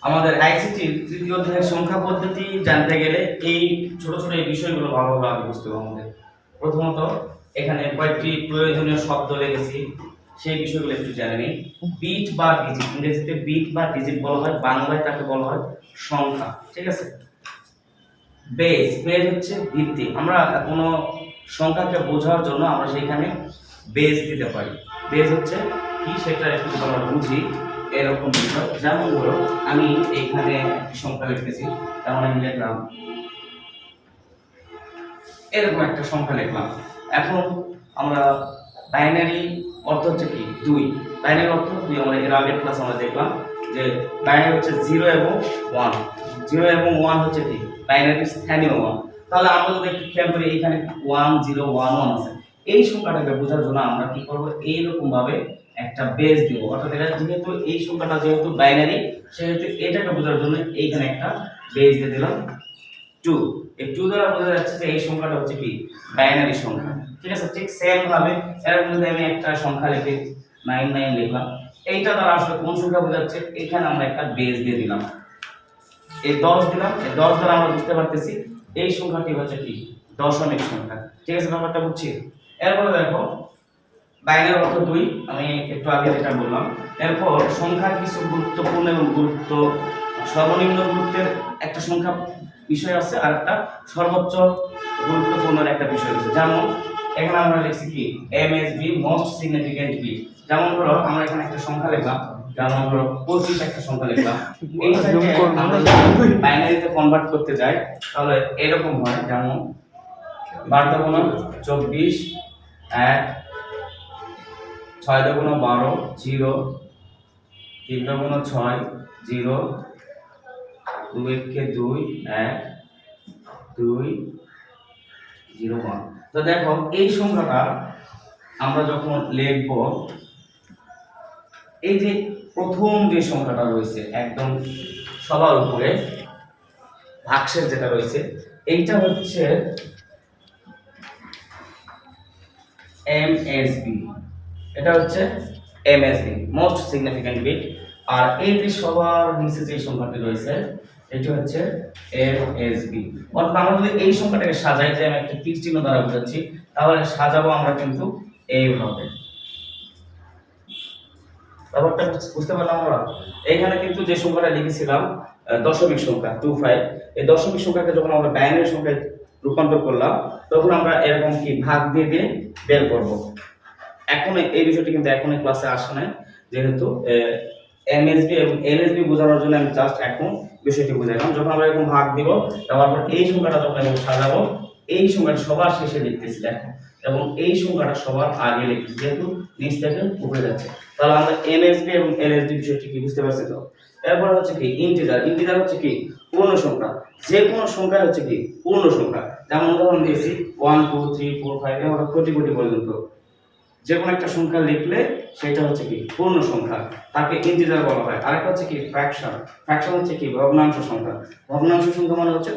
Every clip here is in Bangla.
আমাদের আইসিটির তৃতীয় অধ্যায়ের সংখ্যা পদ্ধতি জানতে গেলে এই ছোট ছোট এই বিষয়গুলো ভালোভাবে আগে বুঝতে হবে আমাদের। প্রথমত এখানে কয়েকটি প্রয়োজনীয় শব্দ লিখেছি, সেই বিষয়গুলো একটু জেনে নিই। বিট বা ডিজিট, ইংরেজিতে বিট বা ডিজিট বলা হয়, বাংলায় তাকে বলা হয় সংখ্যা। ঠিক আছে। বেস, বেস হচ্ছে ভিত্তি। আমরা কোনো সংখ্যাকে বোঝার জন্য আমরা সেখানে বেস দিতে পারি। বেস হচ্ছে কি সেটা একটু আমরা বুঝি। এরকম বিষয়, যেমন ধরো আমি এইখানে একটি সংখ্যা লিখতেছি, যেমন আমি লিখলাম এরকম একটা সংখ্যা লিখলাম। এখন আমরা বাইনারি অর্থ হচ্ছে কি 2, বাইনারি অর্থ 2। আমরা এর আগের ক্লাস আমরা দেখলাম যে বাইনারি হচ্ছে 0 এবং 1। 0 এবং 1 হচ্ছে কি বাইনারি স্থানীয় মান। তাহলে আমরা যদি একটু খেয়াল করি এখানে 1 0 1 1 আছে। এই সংখ্যাটাকে বোঝার জন্য আমরা কি করব, এইরকম ভাবে একটা বেস দিব। অর্থাৎ এটা যেহেতু এই সংখ্যাটা যেহেতু বাইনারি, সেহেতু এটাকে বোঝার জন্য এইখানে একটা বেস দিয়ে দিলাম 2। এই 2 দ্বারা বোঝা যাচ্ছে যে এই সংখ্যাটা হচ্ছে কি বাইনারি সংখ্যা। ঠিক আছে। ঠিক সেম ভাবে এরকম যদি আমি একটা সংখ্যা লিখি 99 লিখলাম, এইটা দ্বারা আসলে কোন সংখ্যা বোঝাচ্ছে, এখানে আমরা একটা বেস দিয়ে দিলাম, এই 10 দিলাম। এই 10 দ্বারা আমরা বুঝতে পারতেছি এই সংখ্যাটি হচ্ছে কি দশমিক সংখ্যা। ঠিক আছে, ব্যাপারটা বুঝছি। এরপরে দেখো বাইনারি অর্থ 2, আমি একটু আগে যেটা বললাম। এরপর সংখ্যার কিছু গুরুত্বপূর্ণ এবং সর্বনিম্ন গুরুত্বের একটা সংখ্যা বিষয় আছে, আর একটা সর্বোচ্চ গুরুত্বপূর্ণ একটা বিষয় আছে। যেমন এখানে আমরা লিখছি কি এমএসবি, মোস্ট সিগনিফিকেন্ট বিট। যেমন ধরো আমরা এখানে একটা সংখ্যা লিখলাম, যেমন ধরো 25 একটা সংখ্যা লিখলাম। এইটাকে আমরা যদি বাইনারিতে কনভার্ট করতে যাই তাহলে এরকম হয়, যেমন 12 গুণ 24 1, 6 গুণ 12 0, 3 গুণ 6 0, 2 কে 2 1 2 0 1। তো দেখো এই সংখ্যাটা আমরা যখন লিখব, এই যে প্রথম যে সংখ্যাটা রয়েছে একদম সবার উপরে ভাগশেষ যেটা রয়েছে, এইটা হচ্ছে এমএসবি। এটা হচ্ছে এমএসবি, মোস্ট সিগনিফিকেন্ট বিট। আর এই যে সবার নিচে যে সংখ্যাটি রয়েছে এটা হচ্ছে এমএসবি। অর্থাৎ আমরা যদি এই সংখ্যাটাকে সাজাই, যে আমি একটা তীর চিহ্ন দ্বারা বোঝাচ্ছি, তাহলে সাজাবো আমরা কিন্তু এইভাবে। ব্যাপারটা বুঝতে পারলাম আমরা? এইখানে কিন্তু যে সংখ্যাটা লিখেছিলাম দশমিক সংখ্যা 25, এই দশমিক সংখ্যাকে যখন আমরা বাইনারি সংখ্যায় রূপান্তর করলাম, তখন আমরা এরকম কি ভাগ দিয়ে দিয়ে বের করব। এখন এই বিষয়টি কিন্তু এখন ক্লাসে আসে নাই, যেহেতু এমএসবি এবং এনএসবি বোঝানোর জন্য আমি জাস্ট এখন বিষয়টি বুঝাইলাম। যখন আমরা এরকম ভাগ দিব, তারপর এই সংখ্যাটা যখন আমি সাজাবো, এই সংখ্যাটা সবার শেষে লিখতেছি দেখো, এবং এই সংখ্যাটা সবার আগে লিখতেছি, যেহেতু নিচ থেকে উপরে যাচ্ছে। তাহলে আমরা এমএসবি এবং এনএসবি বিষয়টি কি বুঝতে পারছি তো? এরপর হচ্ছে কি ইন্টিজার। ইন্টিজার হচ্ছে কি পূর্ণ সংখ্যা। যে কোনো সংখ্যা হচ্ছে কি পূর্ণ সংখ্যা। যেমন উদাহরণ দিয়েছি 1 2 3 4 5 এভাবে কোটি কোটি পর্যন্ত যে কোনো একটা সংখ্যা লিখলে সেটা হচ্ছে কি পূর্ণ সংখ্যা, তাকে ইন্টিজার বলা হয়। আরেকটা হচ্ছে কি ফ্র্যাকশন। ফ্র্যাকশন হচ্ছে কি ভগ্নাংশ সংখ্যা। ভগ্নাংশ সংখ্যা মানে হচ্ছে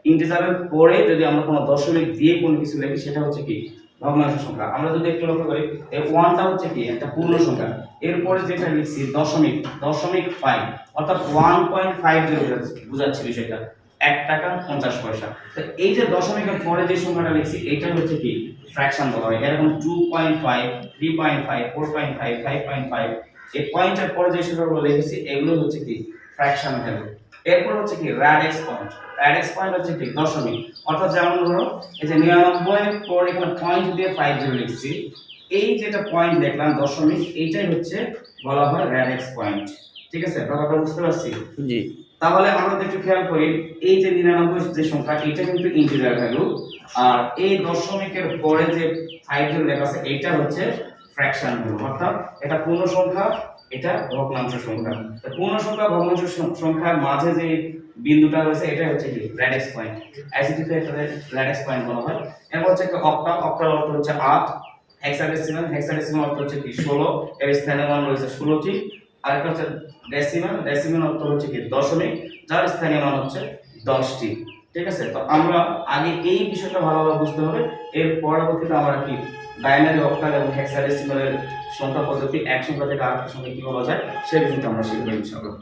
ইন্টিজারের পরে যদি আমরা কোনো দশমিক দিয়ে কোনো কিছু লিখি সেটা হচ্ছে কি ভগ্নাংশ সংখ্যা। আমরা যদি একটু লক্ষ্য করি, এই 1টা হচ্ছে কি একটা পূর্ণ সংখ্যা, এরপরে যেটা লিখছি দশমিক 5, অর্থাৎ 1.50 বোঝাচ্ছে বিষয়টা 1 টাকা 50 পয়সা। তো এই যে দশমিকের পরে যে সংখ্যাটা লিখছি এটা হচ্ছে কি ফ্র্যাকশন বলা হয়। এরকম 2.5 3.5 4.5 5.5 এই পয়েন্টের পরে যে সংখ্যাগুলো লিখেছি এগুলো হচ্ছে কি ফ্র্যাকশন ভ্যালু। এরপর হচ্ছে কি র্যাডিক্স পয়েন্ট। র্যাডিক্স পয়েন্ট হচ্ছে কি দশমিক। অর্থাৎ যেমন ধরো এই যে 99 এর পর এখানে পয়েন্ট দিয়ে 50 লিখছি, এই যেটা পয়েন্ট দেখলাম দশমিক, এইটাই হচ্ছে বলা হয় র্যাডিক্স পয়েন্ট। ঠিক আছে, ব্যাপারটা বুঝতে পারছি? জি। তাহলে আমরা একটু খেয়াল করি, এই যে 99 যে সংখ্যা এটা কিন্তু ইন্টিজার ভ্যালু, আর এই দশমিকের পরে যে 50 লেখা আছে এটা হচ্ছে ফ্র্যাকশন ভ্যালু। অর্থাৎ এটা পূর্ণ সংখ্যা, এটা ভগ্নাংশ সংখ্যা। তো পূর্ণ সংখ্যা ভগ্নাংশ সংখ্যার মাঝে যে বিন্দুটা রয়েছে এটা হচ্ছে কি র্যাডিক্স পয়েন্ট। আইসিটিতে এটা র্যাডিক্স পয়েন্ট বলা হয়। এরপর হচ্ছে অক্টা। অক্টার অর্থ হচ্ছে 8। হেক্সাডেসিমাল। হেক্সাডেসিমাল অর্থ হচ্ছে কি 16, এর স্থানীয় মান রয়েছে 16টি। আরেকটা হচ্ছে ডেসিমাল। ডেসিমাল অর্থ হচ্ছে কি দশমিক, যার স্থানীয় মান হচ্ছে 10টি। ঠিক আছে, তো আমরা আগে এই বিষয়টা ভালোভাবে বুঝতে হবে। এর পরবর্তীতে আমরা কি বাইনারি, অক্টাল এবং হেক্সাডেসিমালের সংখ্যা পদ্ধতি এক সংখ্যা থেকে আরেকটা সংখ্যা কি বলা যায় সেই বিষয়টা আমরা শিখব ইনশাআল্লাহ।